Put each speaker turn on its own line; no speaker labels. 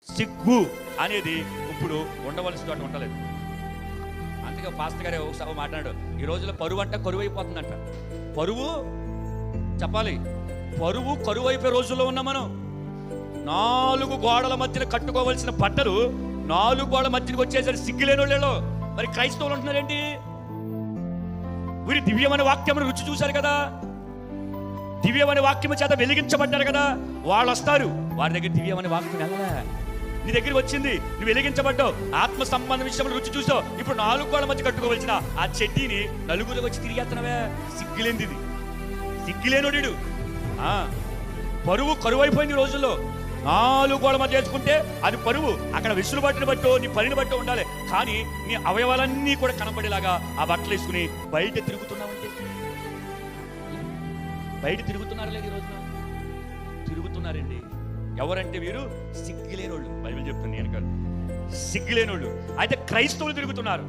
సిగ్గు అనేది ఇప్పుడు ఉండవలసిన చోట ఉండలేదు. అందుకే పాస్టర్ గారు ఒకసారి మాట్లాడాడు, ఈ రోజుల్లో పరువు అంటే కరువు అయిపోతుందంట. పరువు చెప్పాలి, పరువు కరువు అయిపోయే రోజుల్లో ఉన్నాం మనం. 4 గోడల మధ్యన కట్టుకోవలసిన బట్టలు 4 గోడల మధ్యకి వచ్చేసరికి సిగ్గులేని వాళ్ళు. మరి క్రైస్తవులు అంటున్నారేంటి? వీరి దివ్యమైన వాక్యం రుచి చూశారు కదా, దివ్యమైన వాక్యం చేత వెలిగించబడ్డారు కదా, వాళ్ళు వస్తారు. వారి దగ్గర దివ్యమైన వాక్యం వెళ్ళలే, నీ దగ్గరికి వచ్చింది, నువ్వు వెలిగించబడ్డావు, ఆత్మ సంబంధ విషయంలో రుచి చూసావు. ఇప్పుడు 4 గోడల మధ్య కట్టుకోవలసిన ఆ చెడ్డీని నలుగురు వచ్చి తిరిగేస్తున్నావే. సిగ్గులేనిది, సిగ్గులేనుడు. పరువు కరువు అయిపోయింది ఈ రోజుల్లో. 4 గోడల మధ్య వేసుకుంటే అది పరువు. అక్కడ వెసులుబాటుని బట్టో నీ పనిని బట్టో ఉండాలి, కానీ నీ అవయవాలన్నీ కూడా కనపడేలాగా ఆ బట్టలు వేసుకుని బయట తిరుగుతున్నావంటే, బయట తిరుగుతున్నారా లేదు? ఈ రోజున తిరుగుతున్నారండి. ఎవరంటే వీరు సిగ్గులేనోళ్ళు. బైబిల్ చెప్తుంది నేను కాదు, సిగ్గులేనోళ్ళు. అయితే క్రైస్తవులు తిరుగుతున్నారు.